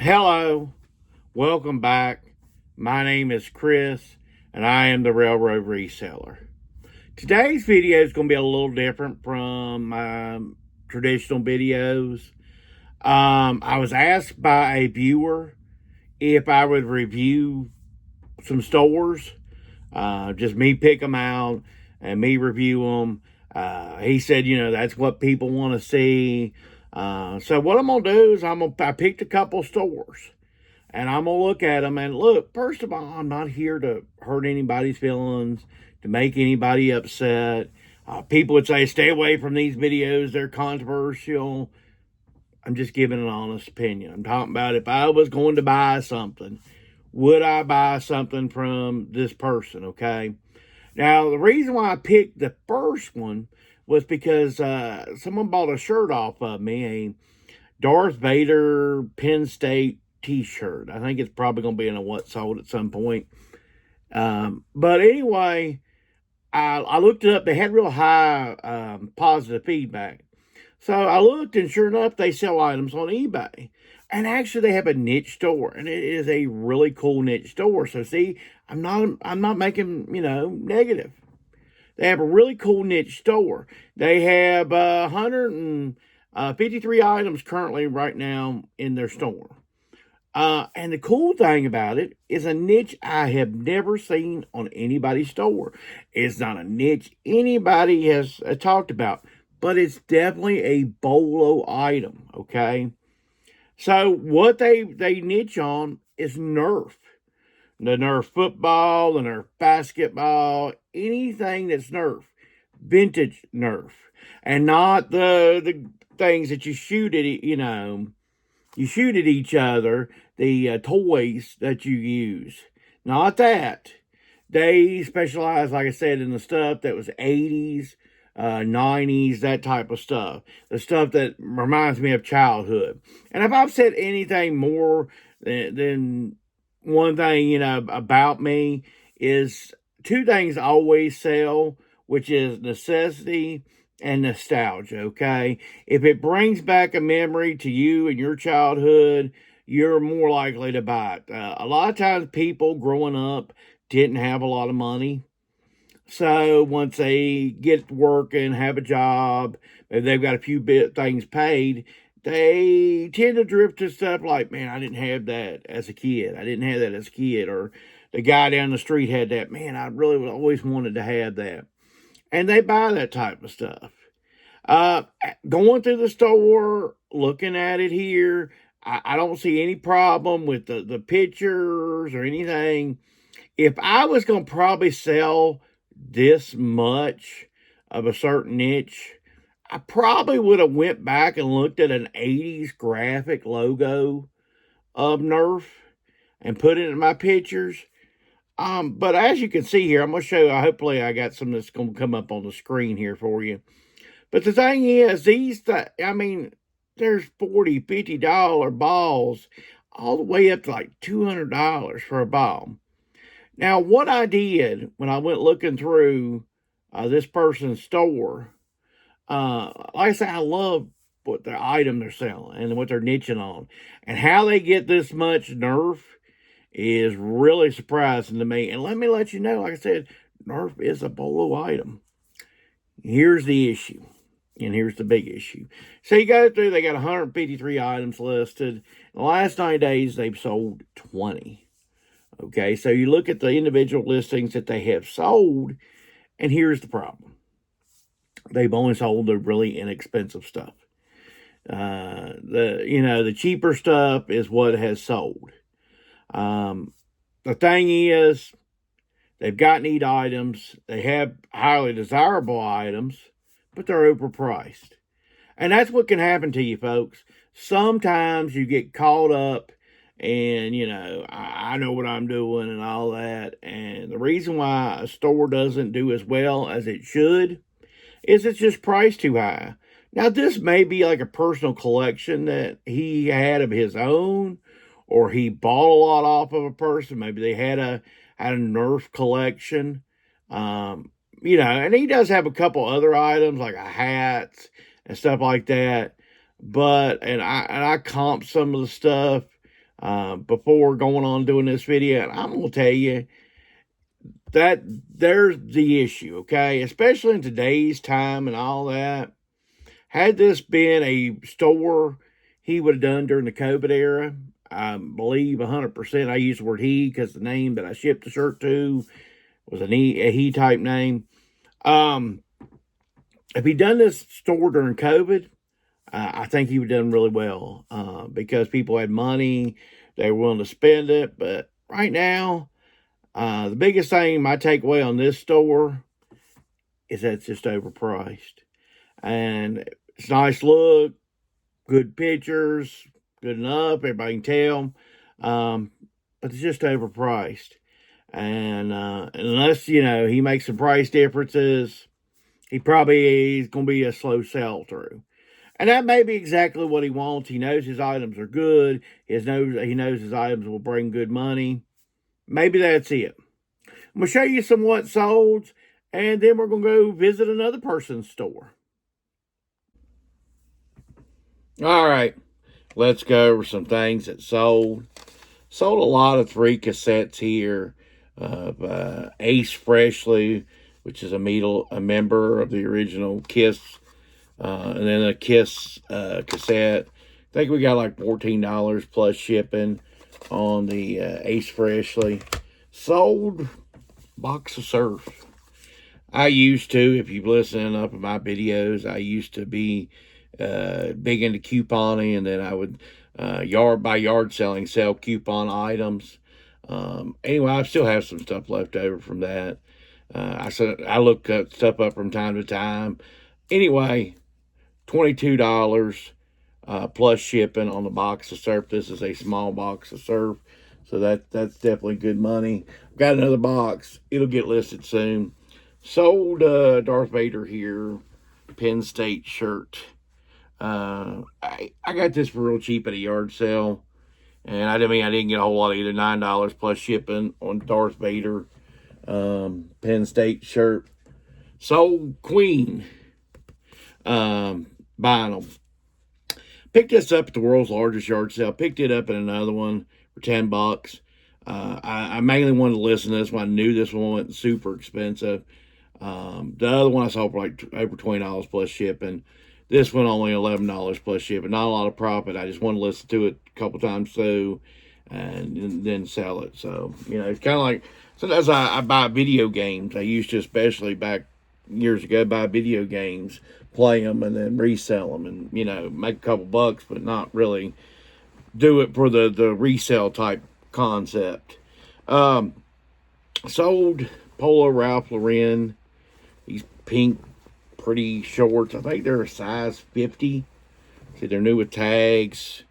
Hello, welcome back. My name is Chris, and I am the Railroad Reseller. Today's video is going to be a little different from my traditional videos. I was asked by a viewer if I would review some stores, just me pick them out and me review them. He said, that's what people want to see. So what I'm gonna do is I picked a couple stores. And I'm going to look at them and look, first of all, I'm not here to hurt anybody's feelings, to make anybody upset. People would say, stay away from these videos. They're controversial. I'm just giving an honest opinion. I'm talking about if I was going to buy something, would I buy something from this person, okay? Now, the reason why I picked the first one was because someone bought a shirt off of me, a Darth Vader Penn State t-shirt. I think it's probably going to be in a what sold at some point. But anyway, I looked it up. They had real high positive feedback. So I looked, and sure enough, they sell items on eBay. And actually, they have a niche store, and it is a really cool niche store. So see, I'm not making negative. They have a really cool niche store. They have 153 items currently right now in their store. And the cool thing about it is a niche I have never seen on anybody's store. It's not a niche anybody has talked about, but it's definitely a bolo item, okay? So what they niche on is Nerf. The Nerf football, the Nerf basketball, anything that's Nerf. Vintage Nerf. And not the things that you shoot at, you shoot at each other, the toys that you use. Not that. They specialize, like I said, in the stuff that was 80s, 90s, that type of stuff. The stuff that reminds me of childhood. And if I've said anything more than one thing, about me, is two things I always sell, which is necessity and nostalgia, okay? If it brings back a memory to you and your childhood, you're more likely to buy it. A lot of times people growing up didn't have a lot of money. So once they get working, have a job, and they've got a few things paid, they tend to drift to stuff like, man, I didn't have that as a kid. I didn't have that as a kid. Or the guy down the street had that. Man, I really always wanted to have that. And they buy that type of stuff. Uh, Going through the store, looking at it here, I don't see any problem with the pictures or anything. If I was going to probably sell this much of a certain niche, I probably would have went back and looked at an 80s graphic logo of Nerf and put it in my pictures. But as you can see here, I'm going to show you, hopefully I got some that's going to come up on the screen here for you. But the thing is, there's $40, $50 balls all the way up to like $200 for a ball. Now, what I did when I went looking through this person's store, like I say, I love what the item they're selling and what they're niching on. And how they get this much Nerf is really surprising to me. And let me let you know, like I said, Nerf is a bolo item. Here's the issue. And here's the big issue. So you go through, they got 153 items listed. In the last 90 days, they've sold 20. Okay, so you look at the individual listings that they have sold, and here's the problem. They've only sold the really inexpensive stuff. The cheaper stuff is what has sold. The thing is, they've got neat items. They have highly desirable items, but they're overpriced. And that's what can happen to you, folks. Sometimes you get caught up and, I know what I'm doing and all that. And the reason why a store doesn't do as well as it should is it's just priced too high. Now, this may be like a personal collection that he had of his own, or he bought a lot off of a person. Maybe they had a Nerf collection. And he does have a couple other items like a hats and stuff like that. But I comp some of the stuff before going on doing this video. And I'm going to tell you that there's the issue, okay? Especially in today's time and all that. Had this been a store he would have done during the COVID era, I believe 100%. I use the word he because the name that I shipped the shirt to was a he type name. If he'd done this store during COVID, I think he would have done really well because people had money, they were willing to spend it. But right now, the biggest thing, my takeaway on this store is that it's just overpriced. And it's nice look, good pictures, good enough, everybody can tell. But it's just overpriced. And unless, he makes some price differences, he probably is going to be a slow sell through. And that may be exactly what he wants. He knows his items are good. He knows his items will bring good money. Maybe that's it. I'm going to show you some what sold, and then we're going to go visit another person's store. All right, let's go over some things that sold. Sold a lot of 3 cassettes here of Ace Frehley, which is a member of the original Kiss, and then a Kiss cassette. I think we got like $14 plus shipping on the Ace Frehley. Sold box of surf. I used to, if you've listened up in my videos, I used to be big into couponing, and then I would yard by yard selling, sell coupon items. Anyway, I still have some stuff left over from that. I look stuff up from time to time. Anyway, $22 plus shipping on the box of surf. This is a small box of surf, so that's definitely good money. Got another box. It'll get listed soon. Sold Darth Vader here, Penn State shirt. I got this for real cheap at a yard sale, and I didn't get a whole lot either. $9 plus shipping on Darth Vader Penn State shirt. Sold Queen vinyl. Picked this up at the world's largest yard sale. Picked it up in another one for $10. I mainly wanted to listen to this one. I knew this one wasn't super expensive. The other one I saw for like over $20 plus shipping. This one only $11 plus shipping. Not a lot of profit. I just want to listen to it a couple times so, and then sell it. So, it's kind of like, sometimes I buy video games. I used to, especially back years ago, buy video games, play them, and then resell them, and, make a couple bucks, but not really do it for the resale type concept. Sold Polo Ralph Lauren. These pink, pretty shorts. I think they're a size 50. See, they're new with tags.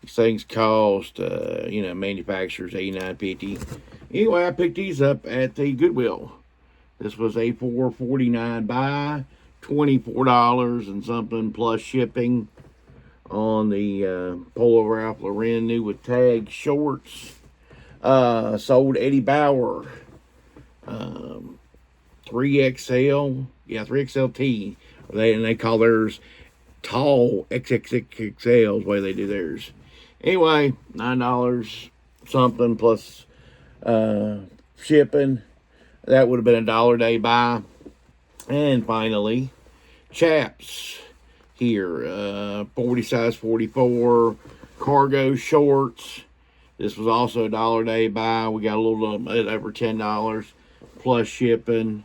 These things cost, manufacturers $89.50. Anyway, I picked these up at the Goodwill. This was a $4.49 buy, $24 and something plus shipping on the Polo Ralph Lauren new with tag shorts. Sold Eddie Bauer 3XL, 3XLT. They call theirs tall XXXL is the way they do theirs. Anyway, $9 something plus shipping. That would have been $1 a day buy. And finally, chaps here, 40 size 44 cargo shorts. This was also $1 a day buy. We got a little bit over $10 plus shipping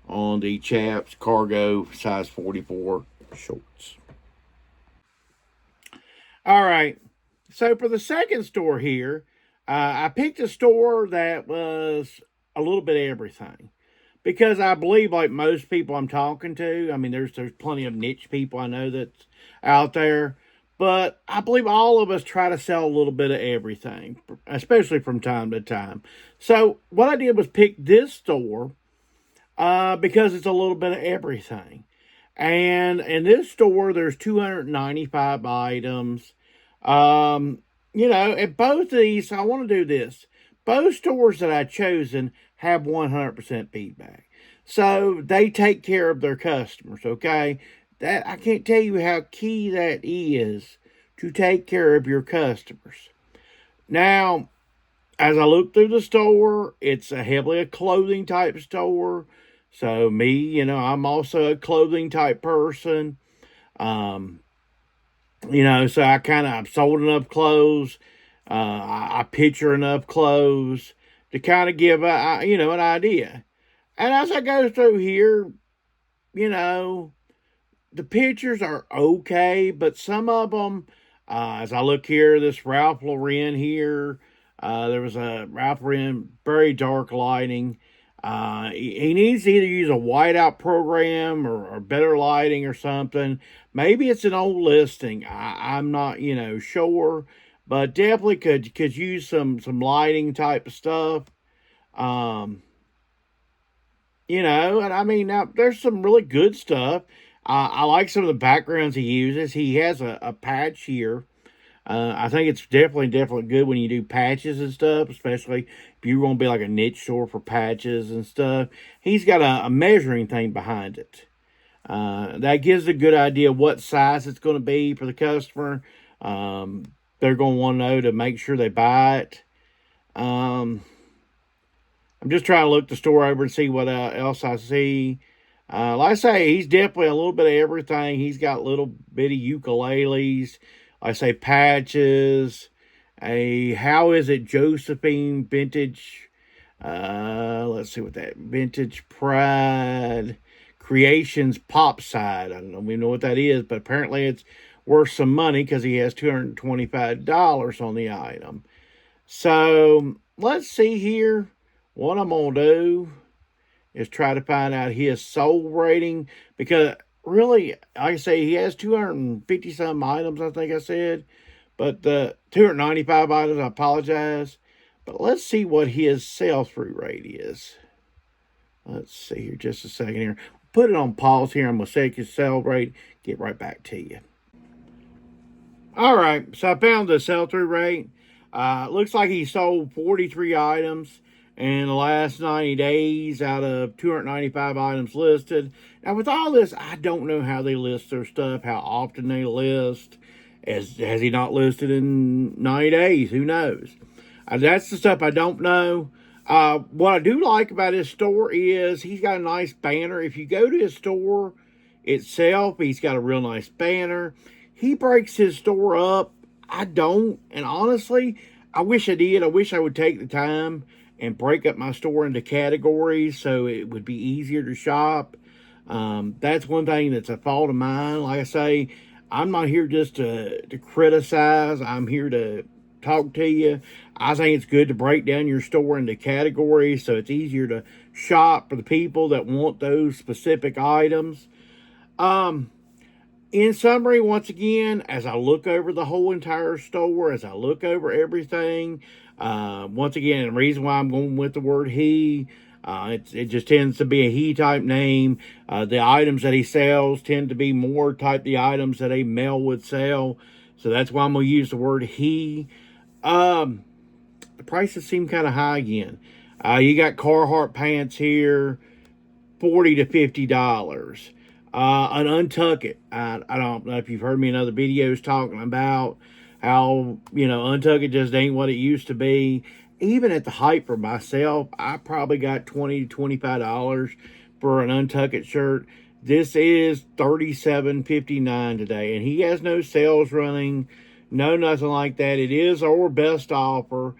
on the chaps cargo size 44 shorts. All right. So for the second store here, I picked a store that was a little bit of everything. Because I believe, like most people I'm talking to, I mean, there's plenty of niche people I know that's out there. But I believe all of us try to sell a little bit of everything, especially from time to time. So what I did was pick this store because it's a little bit of everything. And in this store, there's 295 items. At both of these, I want to do this. Both stores that I've chosen have 100% feedback. So they take care of their customers, okay? That I can't tell you how key that is to take care of your customers. Now, as I look through the store, it's a heavily a clothing type store. So me, I'm also a clothing type person. Um, so I've sold enough clothes. I picture enough clothes to kind of give an idea. And as I go through here, you know, the pictures are okay, but some of them, as I look here, this Ralph Lauren here, there was a Ralph Lauren, very dark lighting. He needs to either use a whiteout program or better lighting or something. Maybe it's an old listing. I'm not, sure, but definitely could use some lighting type of stuff. Um, and I mean, now there's some really good stuff. I like some of the backgrounds he uses. He has a patch here. I think it's definitely good when you do patches and stuff, especially if you're going to be like a niche store for patches and stuff. He's got a measuring thing behind it. That gives a good idea what size it's going to be for the customer. They're going to want to know to make sure they buy it. I'm just trying to look the store over and see what else I see. Like I say, he's definitely a little bit of everything. He's got little bitty ukuleles, like I say, patches, a How Is It Josephine vintage. Let's see what that vintage pride creations pop side. I don't even know what that is, but apparently it's worth some money because he has $225 on the item. So let's see here. What I'm going to do is try to find out his sold rating because really, like I say, he has 250 some items, I think I said, but the 295 items, I apologize. But let's see what his sell through rate is. Let's see here just a second here. Put it on pause here. I'm going to check his sell rate, get right back to you. All right, so I found the sell through rate. Looks like he sold 43 items in the last 90 days out of 295 items listed. Now, with all this, I don't know how they list their stuff, how often they list. Has he not listed in 90 days? Who knows? That's the stuff I don't know. What I do like about his store is he's got a nice banner. If you go to his store itself, he's got a real nice banner. He breaks his store up. I don't. And honestly, I wish I did. I wish I would take the time and break up my store into categories so it would be easier to shop. That's one thing that's a fault of mine. Like I say, I'm not here just to criticize. I'm here to talk to you. I think it's good to break down your store into categories so it's easier to shop for the people that want those specific items. In summary, once again, as I look over the whole entire store, as I look over everything, once again, the reason why I'm going with the word he, it just tends to be a he type name. The items that he sells tend to be more type the items that a male would sell. So that's why I'm going to use the word he. The prices seem kind of high again. You got Carhartt pants here, $40 to $50. An Untuckit. I don't know if you've heard me in other videos talking about how, Untuckit just ain't what it used to be. Even at the height for myself, I probably got $20 to $25 for an Untuckit shirt. This is $37.59 today, and he has no sales running, no nothing like that. It is our best offer.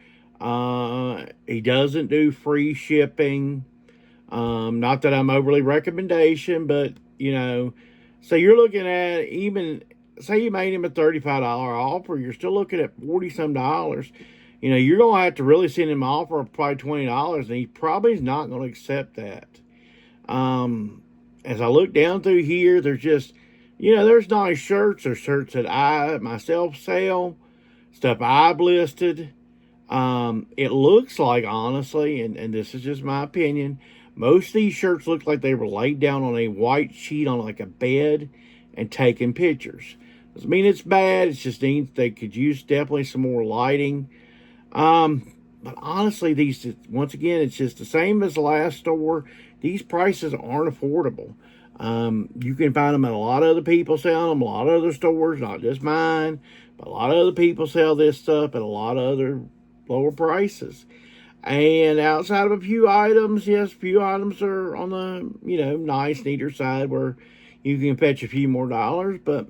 He doesn't do free shipping. Not that I'm overly recommendation, but so you're looking at, even say you made him a $35 offer, you're still looking at 40 some dollars. You're gonna have to really send him an offer of probably $20, and he probably is not going to accept that. As I look down through here, there's just there's nice shirts. There's shirts that I myself sell, stuff I've listed. It looks like, honestly, and this is just my opinion, most of these shirts look like they were laid down on a white sheet on like a bed and taken pictures. Doesn't mean it's bad. It's just means they could use definitely some more lighting. But honestly, these, once again, it's just the same as the last store. These prices aren't affordable. You can find them at a lot of other people selling them, a lot of other stores, not just mine. But a lot of other people sell this stuff at a lot of other lower prices. And outside of a few items, yes, a few items are on the, nice, neater side where you can fetch a few more dollars. But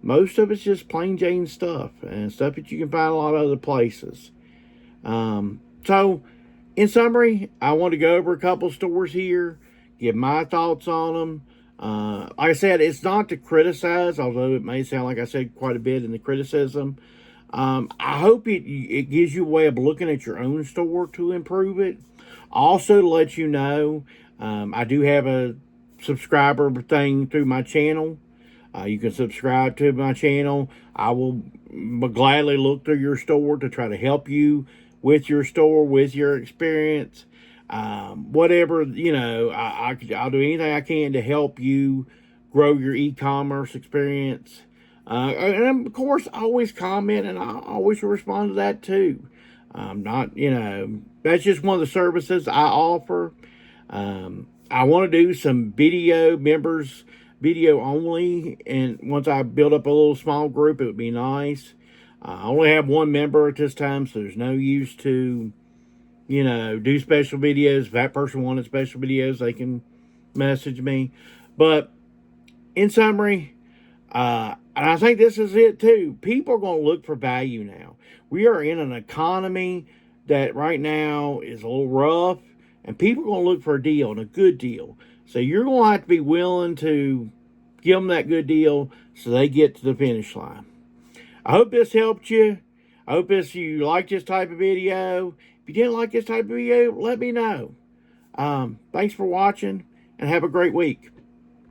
most of it's just plain Jane stuff and stuff that you can find a lot of other places. So, in summary, I want to go over a couple stores here, give my thoughts on them. Like I said, it's not to criticize, although it may sound like I said quite a bit in the criticism. I hope it gives you a way of looking at your own store to improve it. Also, to let you know, I do have a subscriber thing through my channel. You can subscribe to my channel. I will gladly look through your store to try to help you with your store, with your experience. Whatever, I'll do anything I can to help you grow your e-commerce experience. And of course, I always comment and I always respond to that too. That's just one of the services I offer. I want to do some video only, and once I build up a little small group, it would be nice. I only have one member at this time, so there's no use to, do special videos. If that person wanted special videos, they can message me. But in summary, and I think this is it too. People are going to look for value now. We are in an economy that right now is a little rough, and people are going to look for a deal and a good deal. So you're going to have to be willing to give them that good deal so they get to the finish line. I hope this helped you. I hope you like this type of video. If you didn't like this type of video, let me know. Thanks for watching, and have a great week.